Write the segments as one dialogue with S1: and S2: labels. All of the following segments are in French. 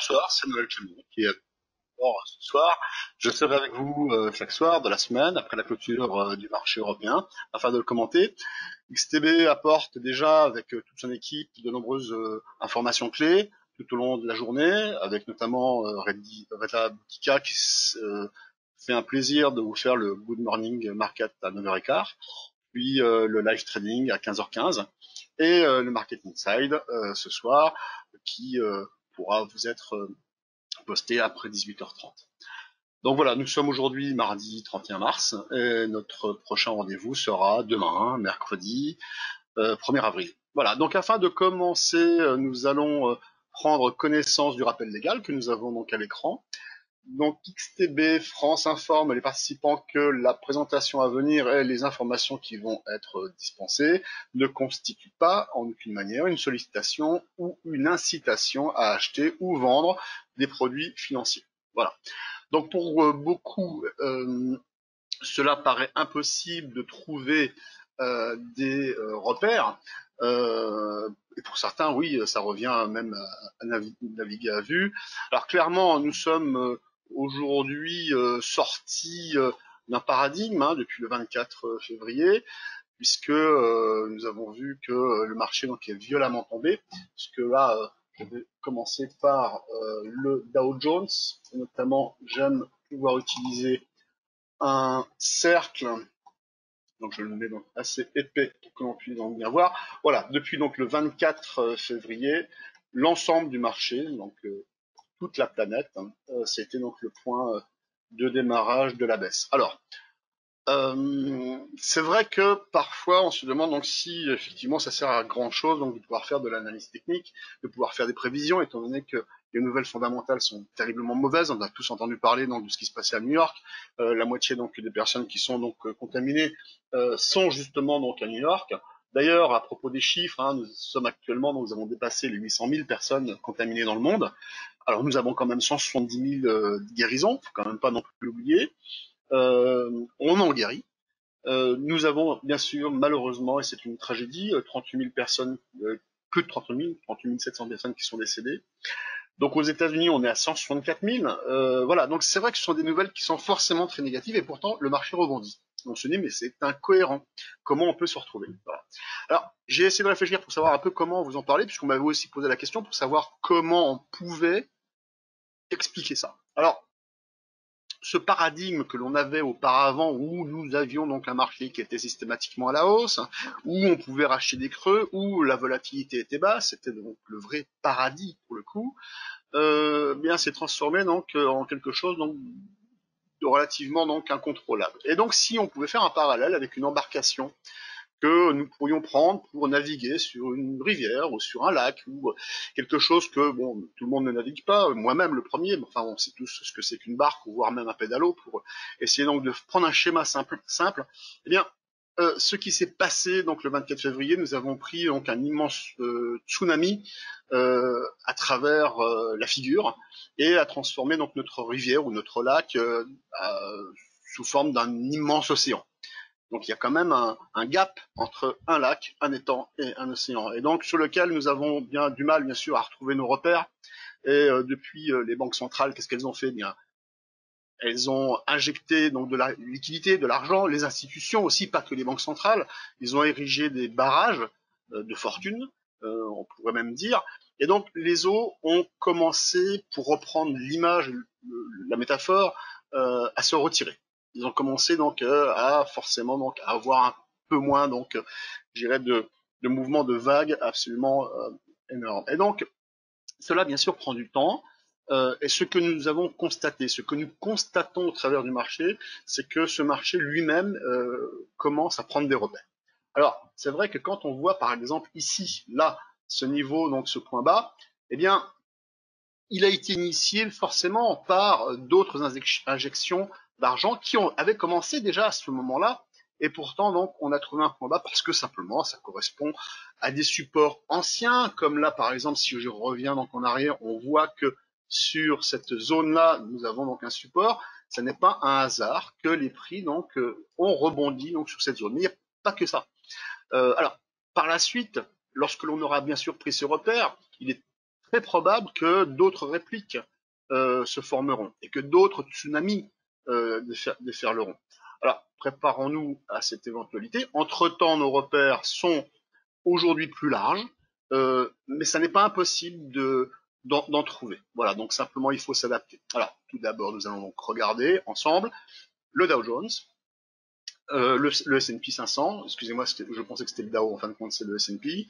S1: bonsoir, c'est Noël Clément qui est encore ce soir. Je serai avec vous chaque soir de la semaine après la clôture du marché européen afin de le commenter. XTB apporte déjà avec toute son équipe de nombreuses informations clés tout au long de la journée, avec notamment Reda Boutika qui fait un plaisir de vous faire le Good Morning Market à 9h15, puis le live trading à 15h15 et le Market Inside ce soir qui pourra vous être posté après 18h30. Donc voilà, nous sommes aujourd'hui mardi 31 mars et notre prochain rendez-vous sera demain, mercredi 1er avril. Voilà, donc afin de commencer, nous allons prendre connaissance du rappel légal que nous avons donc à l'écran. Donc XTB France informe les participants que la présentation à venir et les informations qui vont être dispensées ne constituent pas en aucune manière une sollicitation ou une incitation à acheter ou vendre des produits financiers. Voilà. Donc pour beaucoup, cela paraît impossible de trouver des repères. Et pour certains, oui, ça revient même à naviguer à vue. Alors clairement, nous sommes aujourd'hui sortis d'un paradigme depuis le 24 février, puisque nous avons vu que le marché donc est violemment tombé, puisque là, je vais commencer par le Dow Jones, et notamment j'aime pouvoir utiliser un cercle, donc je le mets donc assez épais pour que l'on puisse donc bien voir. Voilà, depuis donc le 24 février, l'ensemble du marché, donc toute la planète, c'était donc le point de démarrage de la baisse. Alors, c'est vrai que parfois on se demande donc si effectivement ça sert à grand chose donc de pouvoir faire de l'analyse technique, de pouvoir faire des prévisions, étant donné que les nouvelles fondamentales sont terriblement mauvaises. On a tous entendu parler donc de ce qui se passait à New York. La moitié donc des personnes qui sont donc contaminées sont justement donc à New York. D'ailleurs, à propos des chiffres, nous sommes actuellement, nous avons dépassé les 800 000 personnes contaminées dans le monde. Alors nous avons quand même 170 000 guérisons, faut quand même pas non plus l'oublier. On en guérit. Nous avons bien sûr, malheureusement, et c'est une tragédie, 38 000 personnes, plus de 38 700 personnes qui sont décédées. Donc aux États-Unis, on est à 164 000. Voilà, donc c'est vrai que ce sont des nouvelles qui sont forcément très négatives et pourtant le marché rebondit. On se dit mais c'est incohérent. Comment on peut se retrouver? Voilà. Alors j'ai essayé de réfléchir pour savoir un peu comment vous en parler, puisqu'on m'avait aussi posé la question pour savoir comment on pouvait expliquer ça. Alors ce paradigme que l'on avait auparavant, où nous avions donc un marché qui était systématiquement à la hausse, où on pouvait racheter des creux, où la volatilité était basse, c'était donc le vrai paradis pour le coup, bien s'est transformé donc en quelque chose donc de relativement donc incontrôlable. Et donc si on pouvait faire un parallèle avec une embarcation que nous pourrions prendre pour naviguer sur une rivière ou sur un lac ou quelque chose que bon tout le monde ne navigue pas, moi-même le premier, mais enfin on sait tous ce que c'est qu'une barque ou voire même un pédalo pour essayer donc de prendre un schéma simple. Eh bien, ce qui s'est passé donc le 24 février, nous avons pris donc un immense tsunami à travers la figure et a transformé donc notre rivière ou notre lac sous forme d'un immense océan. Donc il y a quand même un gap entre un lac, un étang et un océan, et donc sur lequel nous avons bien du mal, bien sûr, à retrouver nos repères. Et depuis les banques centrales, qu'est-ce qu'elles ont fait? Bien, elles ont injecté donc de la liquidité, de l'argent, les institutions aussi, pas que les banques centrales. Ils ont érigé des barrages de fortune, on pourrait même dire. Et donc les eaux ont commencé, pour reprendre l'image, la métaphore, à se retirer. Ils ont commencé donc à forcément donc à avoir un peu moins donc, je dirais de mouvements de vagues absolument énormes. Et donc cela bien sûr prend du temps. Et ce que nous avons constaté, ce que nous constatons au travers du marché, c'est que ce marché lui-même commence à prendre des repères. Alors, c'est vrai que quand on voit par exemple ici, là, ce niveau, donc ce point bas, eh bien, il a été initié forcément par d'autres injections d'argent qui avaient commencé déjà à ce moment-là, et pourtant donc on a trouvé un point bas parce que simplement ça correspond à des supports anciens, comme là par exemple si je reviens donc en arrière, on voit que sur cette zone-là nous avons donc un support. Ce n'est pas un hasard que les prix donc ont rebondi donc sur cette zone. Mais il n'y a pas que ça. Alors par la suite, lorsque l'on aura bien sûr pris ce repère, il est très probable que d'autres répliques se formeront et que d'autres tsunamis déferleront. Alors, préparons-nous à cette éventualité. Entre-temps, nos repères sont aujourd'hui plus larges, mais ça n'est pas impossible d'en trouver. Voilà, donc simplement il faut s'adapter. Alors, tout d'abord, nous allons donc regarder ensemble le Dow Jones, le S&P 500, excusez-moi, je pensais que c'était le Dow, en fin de compte c'est le S&P,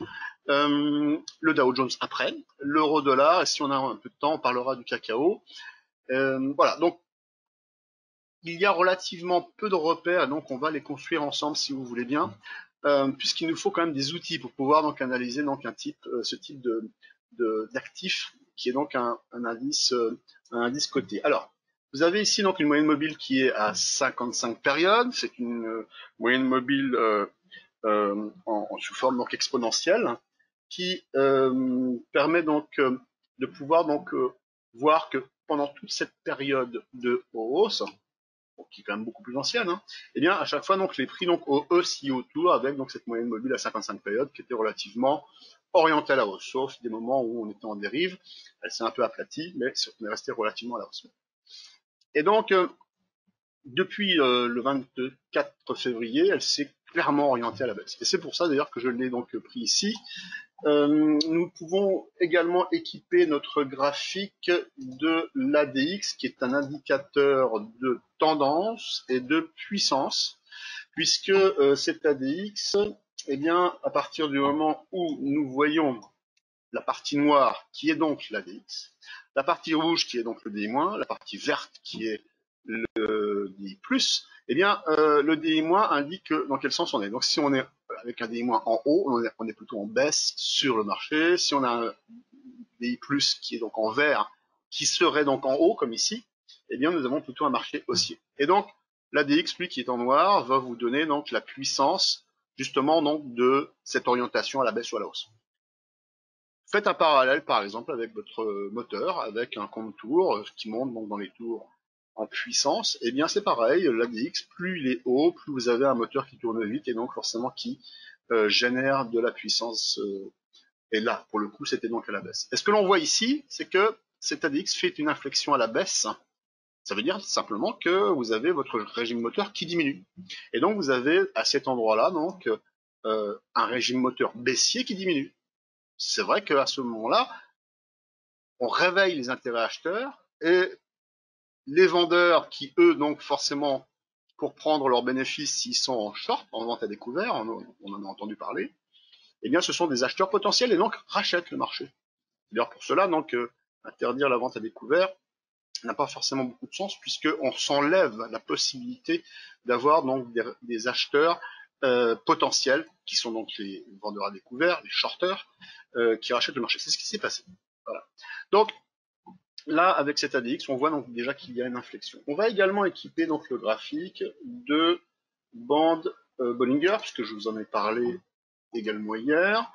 S1: le Dow Jones après, l'euro-dollar, et si on a un peu de temps, on parlera du cacao. Voilà, donc il y a relativement peu de repères, et donc on va les construire ensemble si vous voulez bien, puisqu'il nous faut quand même des outils pour pouvoir donc analyser donc ce type d'actif qui est donc un indice coté. Alors, vous avez ici donc une moyenne mobile qui est à 55 périodes. C'est une moyenne mobile sous forme donc exponentielle qui permet donc de pouvoir donc voir que pendant toute cette période de hausse, qui est quand même beaucoup plus ancienne, hein, et bien à chaque fois donc les prix donc oscillent autour avec donc cette moyenne mobile à 55 périodes qui était relativement orientée à la hausse, sauf des moments où on était en dérive, elle s'est un peu aplatie, mais on est resté relativement à la hausse. Et donc depuis le 24 février, elle s'est clairement orientée à la baisse. Et c'est pour ça d'ailleurs que je l'ai donc pris ici. Nous pouvons également équiper notre graphique de l'ADX, qui est un indicateur de tendance et de puissance, puisque cet ADX, eh bien, à partir du moment où nous voyons la partie noire, qui est donc l'ADX, la partie rouge, qui est donc le DI-, la partie verte, qui est le DI+, eh bien, le DI- indique dans quel sens on est. Donc, si on est avec un DI- en haut, on est plutôt en baisse sur le marché. Si on a un DI+, qui est donc en vert, qui serait donc en haut, comme ici, eh bien, nous avons plutôt un marché haussier. Et donc, l'ADX, lui, qui est en noir, va vous donner donc la puissance, justement, donc, de cette orientation à la baisse ou à la hausse. Faites un parallèle, par exemple, avec votre moteur, avec un compte tour qui monte donc dans les tours en puissance. Et bien, c'est pareil, l'ADX, plus il est haut, plus vous avez un moteur qui tourne vite et donc forcément qui génère de la puissance. Et là, pour le coup, c'était donc à la baisse. Et ce que l'on voit ici, c'est que cet ADX fait une inflexion à la baisse. Ça veut dire simplement que vous avez votre régime moteur qui diminue. Et donc, vous avez à cet endroit-là donc un régime moteur baissier qui diminue. C'est vrai qu'à ce moment-là, on réveille les intérêts acheteurs et les vendeurs qui, eux, donc forcément, pour prendre leurs bénéfices, s'ils sont en short, en vente à découvert, on en a entendu parler, eh bien, ce sont des acheteurs potentiels et donc rachètent le marché. D'ailleurs, pour cela, donc, interdire la vente à découvert n'a pas forcément beaucoup de sens puisqu'on s'enlève la possibilité d'avoir donc des acheteurs potentiels qui sont donc les vendeurs à découvert, les shorters, qui rachètent le marché. C'est ce qui s'est passé. Voilà. Donc là, avec cet ADX, on voit donc déjà qu'il y a une inflexion. On va également équiper donc le graphique de bandes Bollinger, puisque je vous en ai parlé également hier.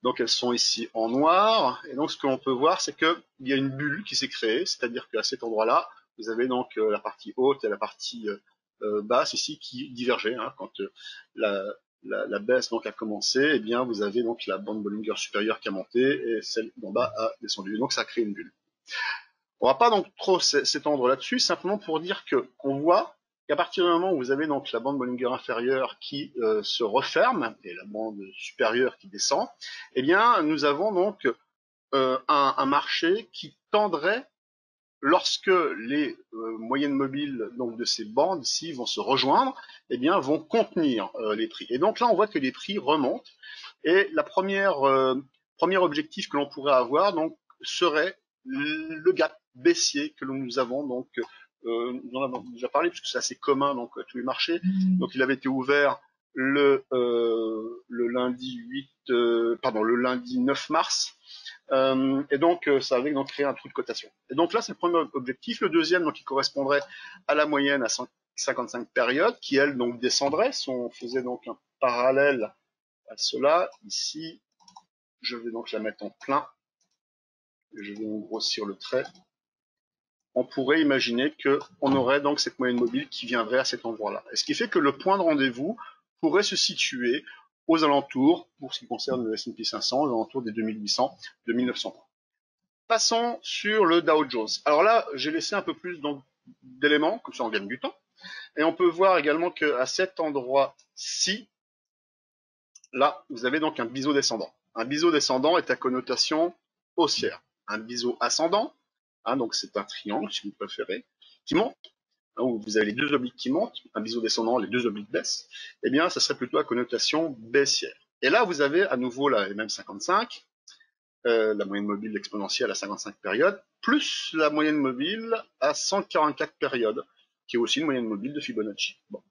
S1: Donc elles sont ici en noir. Et donc ce que l'on peut voir, c'est qu'il y a une bulle qui s'est créée, c'est-à-dire qu'à cet endroit-là, vous avez donc la partie haute et la partie basse ici qui divergeaient. Hein. Quand la baisse donc a commencé, eh bien vous avez donc la bande Bollinger supérieure qui a monté et celle d'en bas a descendu. Donc ça a créé une bulle. On va pas donc trop s'étendre là-dessus, simplement pour dire que qu'on voit qu'à partir du moment où vous avez donc la bande Bollinger inférieure qui se referme et la bande supérieure qui descend, eh bien nous avons donc un marché qui tendrait, lorsque les moyennes mobiles donc de ces bandes ici vont se rejoindre, eh bien vont contenir les prix. Et donc là on voit que les prix remontent et la premier objectif que l'on pourrait avoir donc serait le gap baissier que nous avons donc nous en avons déjà parlé puisque c'est assez commun donc à tous les marchés. Donc il avait été ouvert le lundi le lundi 9 mars. Et donc ça avait donc créé un trou de cotation. Et donc là c'est le premier objectif. Le deuxième donc qui correspondrait à la moyenne à 155 périodes qui elle donc descendrait si on faisait donc un parallèle à cela. Ici je vais donc la mettre en plein. Je vais grossir le trait. On pourrait imaginer qu'on aurait donc cette moyenne mobile qui viendrait à cet endroit-là. Et ce qui fait que le point de rendez-vous pourrait se situer aux alentours, pour ce qui concerne le S&P 500, aux alentours des 2800, 2900 points. Passons sur le Dow Jones. Alors là, j'ai laissé un peu plus d'éléments, comme ça on gagne du temps. Et on peut voir également qu'à cet endroit-ci, là, vous avez donc un biseau descendant. Un biseau descendant est à connotation haussière. Un biseau ascendant, hein, donc c'est un triangle, si vous préférez, qui monte, hein, où vous avez les deux obliques qui montent, un biseau descendant, les deux obliques baissent, eh bien, ça serait plutôt à connotation baissière. Et là, vous avez à nouveau la MM55, la moyenne mobile exponentielle à 55 périodes, plus la moyenne mobile à 144 périodes, qui est aussi une moyenne mobile de Fibonacci. Bon.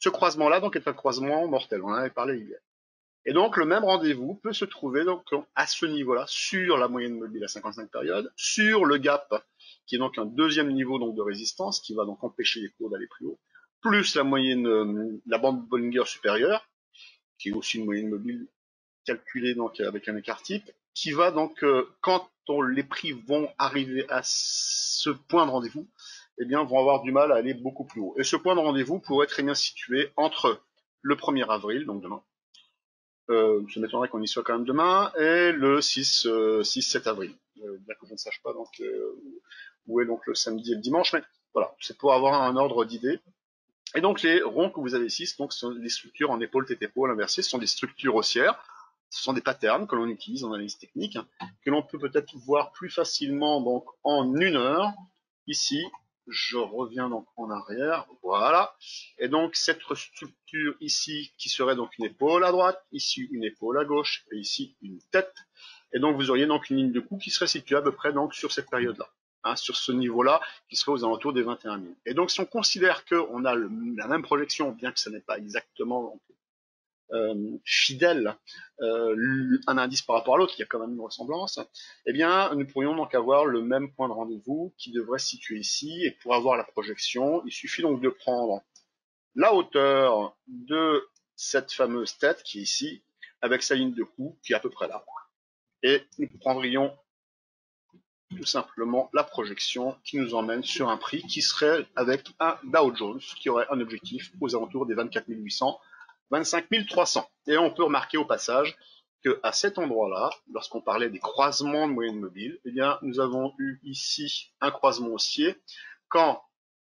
S1: Ce croisement-là, donc, est un croisement mortel, on en avait parlé hier. Et donc, le même rendez-vous peut se trouver donc à ce niveau-là, sur la moyenne mobile à 55 périodes, sur le gap, qui est donc un deuxième niveau donc de résistance, qui va donc empêcher les cours d'aller plus haut, plus la moyenne, la bande Bollinger supérieure, qui est aussi une moyenne mobile calculée donc avec un écart type, qui va donc, quand les prix vont arriver à ce point de rendez-vous, eh bien, vont avoir du mal à aller beaucoup plus haut. Et ce point de rendez-vous pourrait très bien se situer entre le 1er avril, donc demain, ça m'étonnerait qu'on y soit quand même demain, et le 6-7 avril. Bien que je ne sache pas donc où est donc le samedi et le dimanche, mais voilà, c'est pour avoir un ordre d'idée. Et donc les ronds que vous avez ici, donc, ce sont des structures en épaule tête épaule inversées, ce sont des structures haussières, ce sont des patterns que l'on utilise en analyse technique, hein, que l'on peut peut-être voir plus facilement donc en 1 heure. Ici, je reviens donc en arrière, voilà. Et donc cette structure ici qui serait donc une épaule à droite, ici une épaule à gauche et ici une tête. Et donc vous auriez donc une ligne de coup qui serait située à peu près donc sur cette période-là, hein, sur ce niveau-là qui serait aux alentours des 21 000. Et donc si on considère qu'on a la même projection, bien que ce n'est pas exactement fidèle un indice par rapport à l'autre, il y a quand même une ressemblance, eh bien, nous pourrions donc avoir le même point de rendez-vous qui devrait se situer ici, et pour avoir la projection, il suffit donc de prendre la hauteur de cette fameuse tête qui est ici, avec sa ligne de coup qui est à peu près là. Et nous prendrions tout simplement la projection qui nous emmène sur un prix qui serait avec un Dow Jones qui aurait un objectif aux alentours des 24 800, 25 300. Et on peut remarquer au passage qu'à cet endroit-là, lorsqu'on parlait des croisements de moyenne mobile, eh bien, nous avons eu ici un croisement haussier quand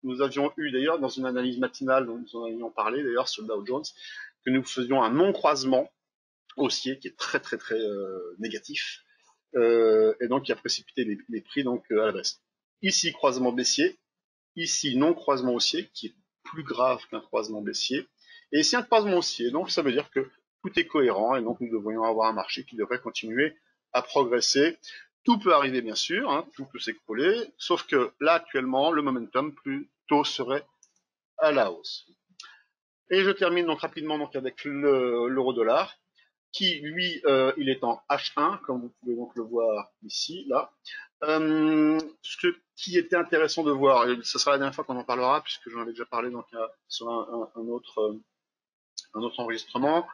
S1: nous avions eu d'ailleurs dans une analyse matinale dont nous en avions parlé d'ailleurs sur le Dow Jones, que nous faisions un non-croisement haussier qui est très très très négatif. Et donc qui a précipité les prix donc à la baisse. Ici croisement baissier, ici non croisement haussier qui est plus grave qu'un croisement baissier, et ici un croisement haussier. Donc ça veut dire que tout est cohérent et donc nous devrions avoir un marché qui devrait continuer à progresser. Tout peut arriver bien sûr, hein, tout peut s'écrouler, sauf que là actuellement le momentum plutôt serait à la hausse. Et je termine donc rapidement donc avec l'euro-dollar qui lui il est en H1 comme vous pouvez donc le voir ici là. Ce qui était intéressant de voir, et ce sera la dernière fois qu'on en parlera puisque j'en avais déjà parlé donc sur un autre enregistrement.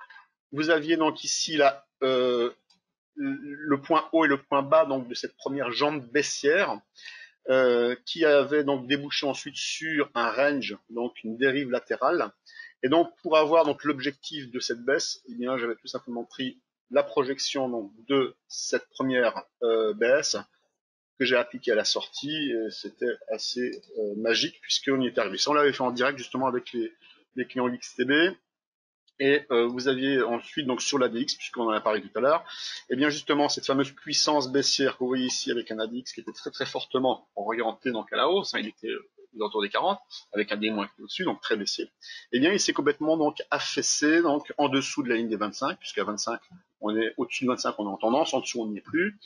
S1: Vous aviez donc ici là le point haut et le point bas donc de cette première jambe baissière qui avait donc débouché ensuite sur un range, donc une dérive latérale. Et donc, pour avoir donc l'objectif de cette baisse, eh bien, j'avais tout simplement pris la projection donc, de cette première baisse que j'ai appliquée à la sortie. C'était assez magique puisqu'on y est arrivé. Ça, on l'avait fait en direct justement avec les clients XTB. Et vous aviez ensuite donc sur l'ADX, puisqu'on en a parlé tout à l'heure, et bien justement cette fameuse puissance baissière que vous voyez ici avec un ADX qui était très très fortement orienté donc à la hausse, hein, il était autour des 40, avec un D- au-dessus, donc très baissier, et bien il s'est complètement donc affaissé donc en dessous de la ligne des 25, puisqu'à 25 on est au-dessus de 25 on est en tendance, en dessous on n'y est plus,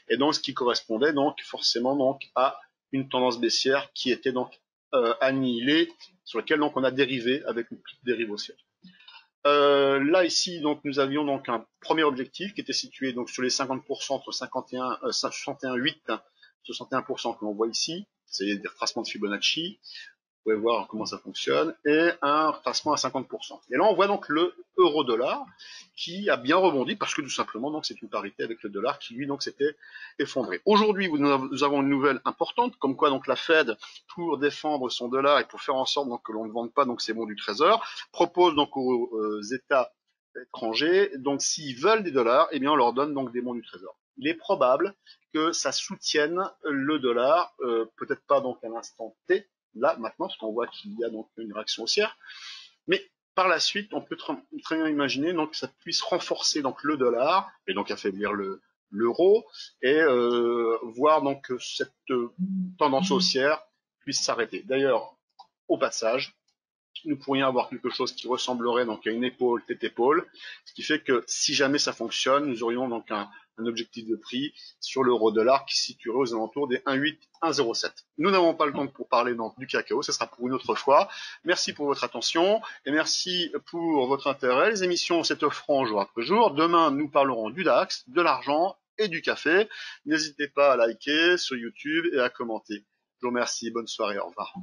S1: et donc ce qui correspondait donc forcément donc à une tendance baissière qui était donc annihilée, sur laquelle donc on a dérivé avec une petite dérive haussière. Là ici donc nous avions donc un premier objectif qui était situé donc sur les 50% entre 51 61,8 61% que l'on voit ici, c'est des retracements de Fibonacci. Vous pouvez voir comment ça fonctionne, et un retracement à 50%. Et là on voit donc le euro-dollar qui a bien rebondi parce que tout simplement donc c'est une parité avec le dollar qui lui donc s'était effondré. Aujourd'hui nous avons une nouvelle importante comme quoi donc la Fed, pour défendre son dollar et pour faire en sorte donc que l'on ne vende pas donc ses bons du trésor, propose donc aux États étrangers, donc s'ils veulent des dollars, eh bien on leur donne donc des bons du trésor. il est probable que ça soutienne le dollar, peut-être pas donc à l'instant T, là maintenant, parce qu'on voit qu'il y a donc une réaction haussière, mais par la suite, on peut très bien imaginer donc que ça puisse renforcer donc le dollar et donc affaiblir l'euro et voir donc que cette tendance haussière puisse s'arrêter. D'ailleurs, au passage, nous pourrions avoir quelque chose qui ressemblerait donc à une épaule tête-épaule, ce qui fait que si jamais ça fonctionne, nous aurions donc un objectif de prix sur l'euro-dollar qui se situerait aux alentours des 1,8, 1,07. Nous n'avons pas le temps pour parler donc du cacao, ce sera pour une autre fois. Merci pour votre attention et merci pour votre intérêt. Les émissions s'étofferont jour après jour. Demain, nous parlerons du DAX, de l'argent et du café. N'hésitez pas à liker sur YouTube et à commenter. Je vous remercie, bonne soirée, au revoir.